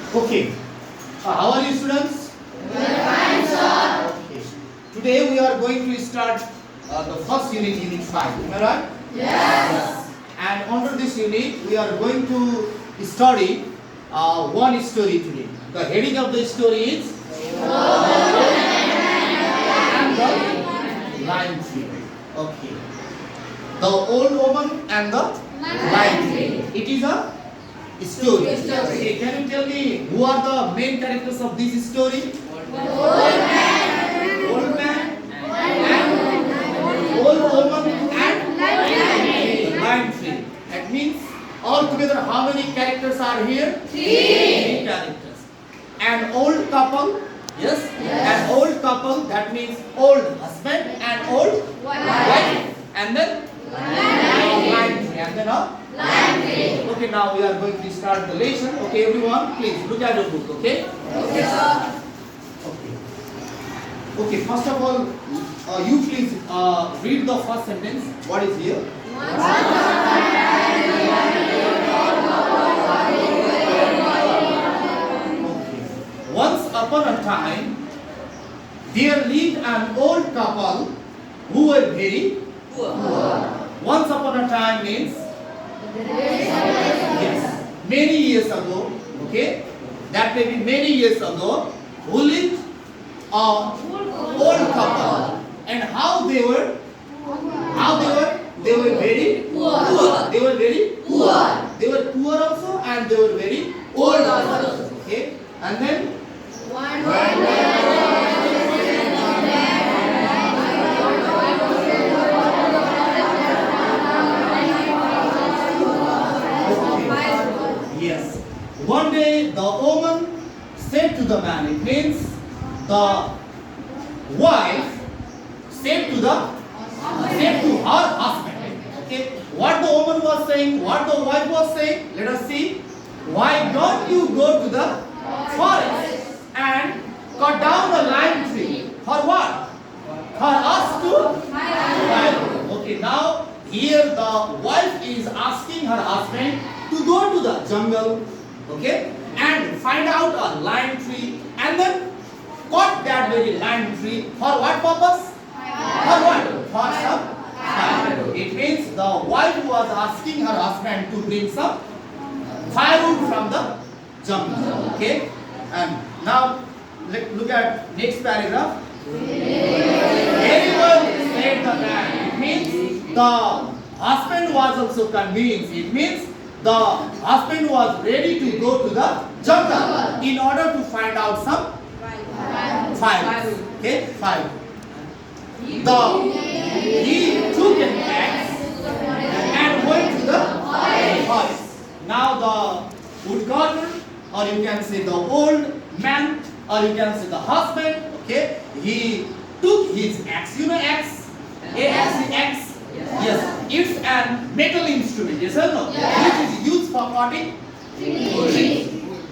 Okay. How are you, students? Fine, sir. Okay. Today we are going to start the first unit, unit 5. Am I right? Yes. And under this unit, we are going to study one story today. The heading of the story is and the lime tree. Okay. The old woman and the lime tree. It is a story. Okay, can you tell me who are the main characters of this story? Old man and old woman and lime tree. That means altogether how many characters are here? Three characters. An old couple. Yes. An old couple. That means old husband and old wife. And then lime tree. And then a lime tree. Okay, now we are going to start the lesson. Okay, everyone, please look at your book. Okay. Okay, sir. Okay. Okay. First of all, you please read the first sentence. What is here? Once upon a time, there lived an old couple who were very poor. Once upon a time means yes, many years ago. Okay, that may be many years ago. Who lived a old couple, and how they were? They were very poor. They were very poor. They were poor also, and they were very old also. Okay, and then. Yes. One day the woman said to the man, it means the wife said to her husband. Okay. What the woman was saying, what the wife was saying, let us see. Why don't you go to the forest and cut down the lime tree? For what? For us to find. Okay, now here the wife is asking her husband to go to the jungle, okay, and find out a lime tree and then cut that very lime tree. For what purpose? For what? For some firewood. It means the wife was asking her husband to bring some firewood from the jungle. Okay, and now look at next paragraph. Very well said the man. It means the husband was also convinced. It means the husband was ready to go to the jungle in order to find out some firewood. Okay, firewood. He took an axe and went to the forest. Now the woodcutter, or you can say the old man, or you can say the husband, okay, he took his axe. You know axe? Axe. Yes. It's a metal instrument, yes or no? It is used for cutting trees.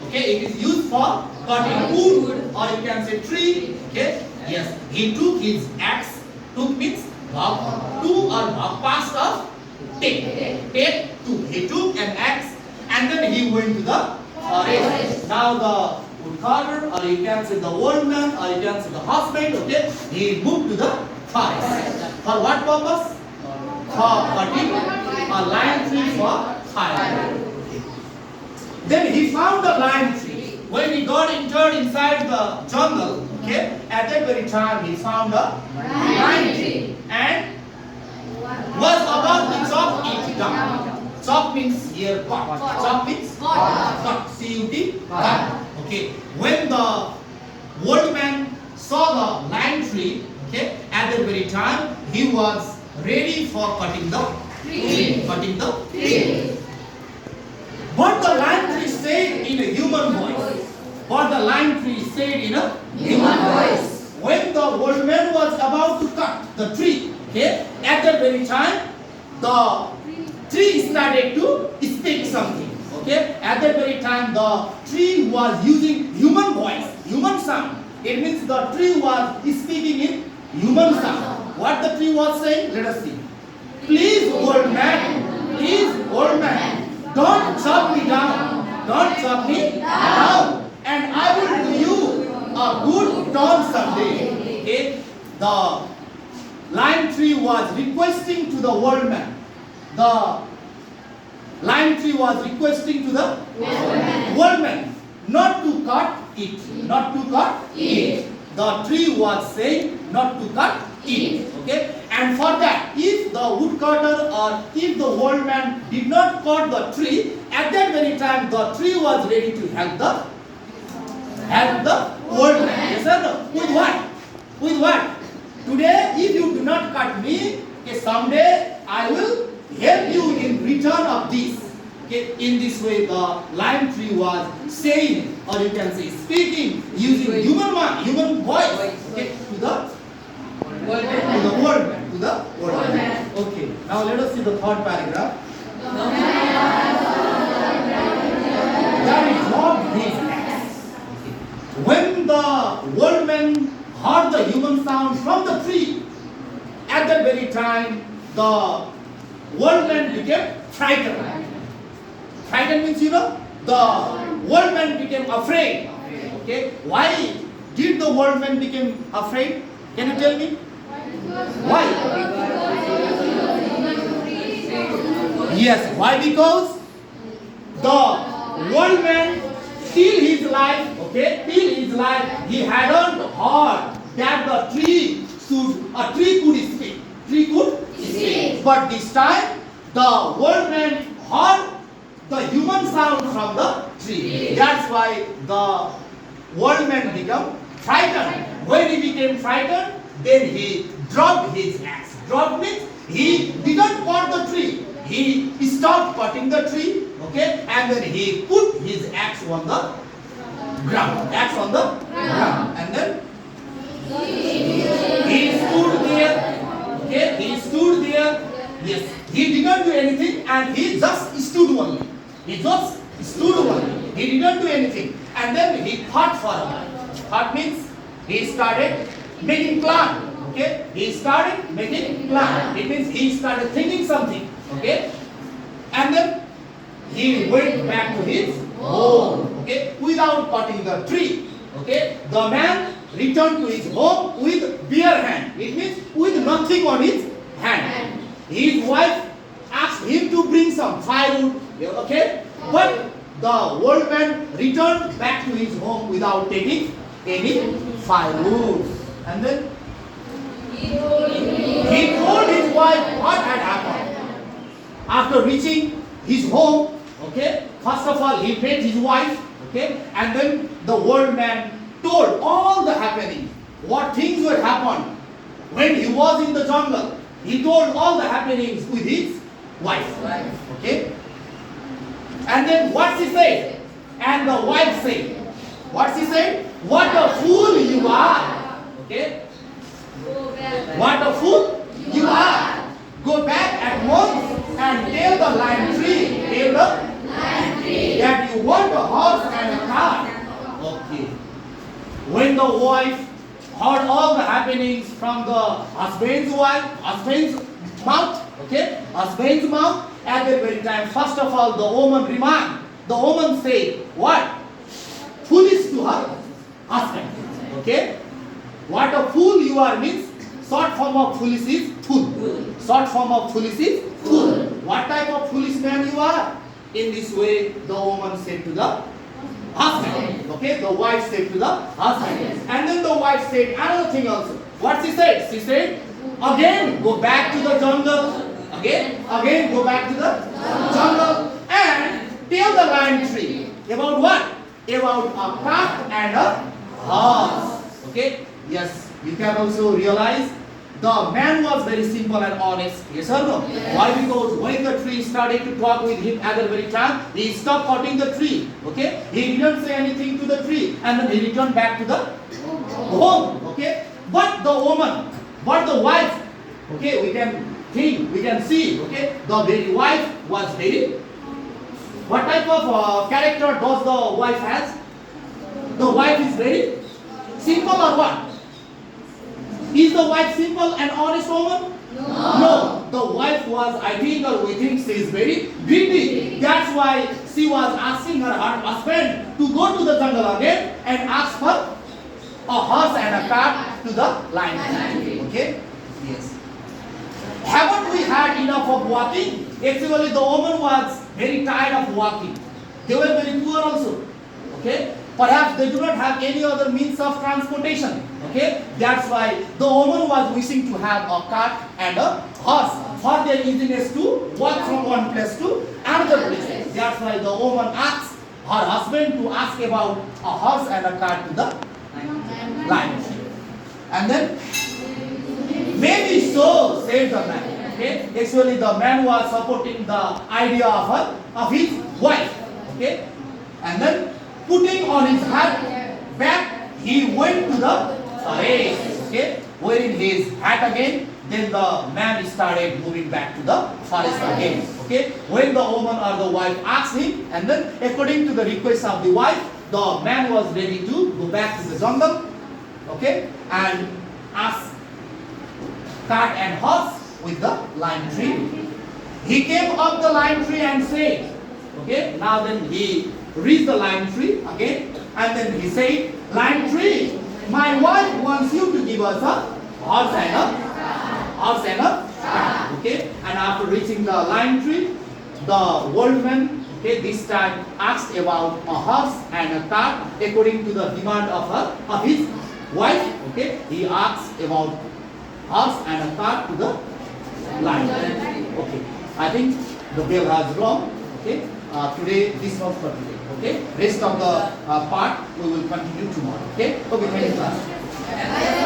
Okay, it is used for cutting wood, or you can say tree. Okay, yes. He took his axe. Took means two or past of take. Take two. He took an axe and then he went to the forest. Now the woodcutter, or you can say the old man, or you can say the husband. Okay, he moved to the forest. For what purpose? For cutting a lime tree for firewood. Then he found a lime tree. When he got entered inside the jungle, okay, at that very time he found a lime tree and was about to chop it down. Chop means here cut. Chop means cut. C-U-T, cut. Okay. When the old man saw the lime tree, okay, at that very time he was ready for cutting the tree. But the lime tree said in a human voice. When the old man was about to cut the tree, okay, at that very time the tree started to speak something. Okay, at that very time the tree was using human voice, human sound. It means the tree was speaking in human sound. What the tree was saying? Let us see. Please, old man, don't chop me down. Don't chop me down. and I will do you a good turn someday. Okay? The lime tree was requesting to the worldman. The lime tree was requesting to the worldman not to cut it. Not to cut it. The tree was saying not to cut it. Okay? And for that, if the woodcutter or if the worldman did not cut the tree, at that very time the tree was ready to help the worldman. Yes or no? With what? With what? Today, if you do not cut me, okay, someday I will help you in return of this. Okay, in this way, the lime tree was saying, or you can say speaking, using human voice, okay, to the worldman. Okay, now let us see the third paragraph. That is not his axe. When the worldman heard the human sound from the tree, at that very time, the worldman became frightened. Frightened means, you know, the worldman became afraid. Okay, why did the worldman become afraid? Can you tell me? Why? Yes, why? Because the worldman till his life, he hadn't heard that a tree could speak. But this time, the worldman heard the human sound from the tree. That's why the worldman became frightened. When he became frightened, then he dropped his axe. Dropped means he didn't cut the tree. He stopped cutting the tree, okay, and then he put his axe on the ground. And then he stood there. Okay, he stood there. Yes, he didn't do anything, and he just stood only. He didn't do anything, and then he thought for a while. Thought means he started making plan. Okay, he started making plan. It means he started thinking something. Okay, and then he went back to his home. Okay, without cutting the tree. Okay, the man returned to his home with bare hand. It means with nothing on his hand. His wife asked him to bring some firewood. Okay, but the worldman returned back to his home without taking any firewood. And then he told his wife what had happened. After reaching his home, okay, first of all he met his wife, okay, and then the worldman told all the happenings, what things would happen when he was in the jungle. He told all the happenings with his wife, okay. And then what she said? And the wife said, what she said? What a fool you are. Okay? What a fool you are. Go back at once and tell the lime tree, that you want a horse and a cart. Okay. When the wife heard all the happenings from the husband's mouth, okay? Husband's mouth, at that very time, first of all, the woman remarked. The woman said, what? Foolish to her husband. Okay? What a fool you are means, short form of foolish is fool. Short form of foolish is fool. What type of foolish man you are? In this way, the woman said to the husband. Okay? The wife said to the husband. And then the wife said another thing also. What she said? She said, again go back to the jungle. Again go back to the jungle and tell the lime tree about what? About a cart and a horse. Okay? Yes, you can also realize the man was very simple and honest. Yes or no? Yes. Why? Because when the tree started to talk with him at the very time, he stopped cutting the tree. Okay? He didn't say anything to the tree, and then he returned back to the home. Okay? But the wife, okay, we can see, okay, the very wife was very, what type of character does the wife has? The wife is very simple or what? Is the wife simple and honest woman? No. The wife was, I think, or we think she is very greedy. That's why she was asking her husband to go to the jungle again and asked for a horse and a cart to the lime tree. Okay? Yes. Haven't we had enough of walking? Actually, the woman was very tired of walking. They were very poor also. Okay? Perhaps they do not have any other means of transportation. Okay? That's why the woman was wishing to have a cart and a horse for their easiness to walk from one place to another place. That's why the woman asked her husband to ask about a horse and a cart to the lime tree. And then, maybe so, said the man. Okay? Actually, the man was supporting the idea of his wife. Okay? And then, putting on his hat back, he went to the forest. Okay? Wearing his hat again, then the man started moving back to the forest again. Okay? When the woman or the wife asked him, and then according to the request of the wife, the man was ready to go back to the jungle. Okay? And ask cart and horse with the lime tree. He came up the lime tree and said, okay, now then he reached the lime tree again, and then he said, lime tree, my wife wants you to give us a horse and a cart. Okay, and after reaching the lime tree, the old man, okay, this time asked about a horse and a cart according to the demand of his wife. Okay, he asked about horse and a cart to the lime tree. Okay, I think the bell has rung. Okay, today this was for today. Okay, rest of the part we will continue tomorrow. Okay, thank you class.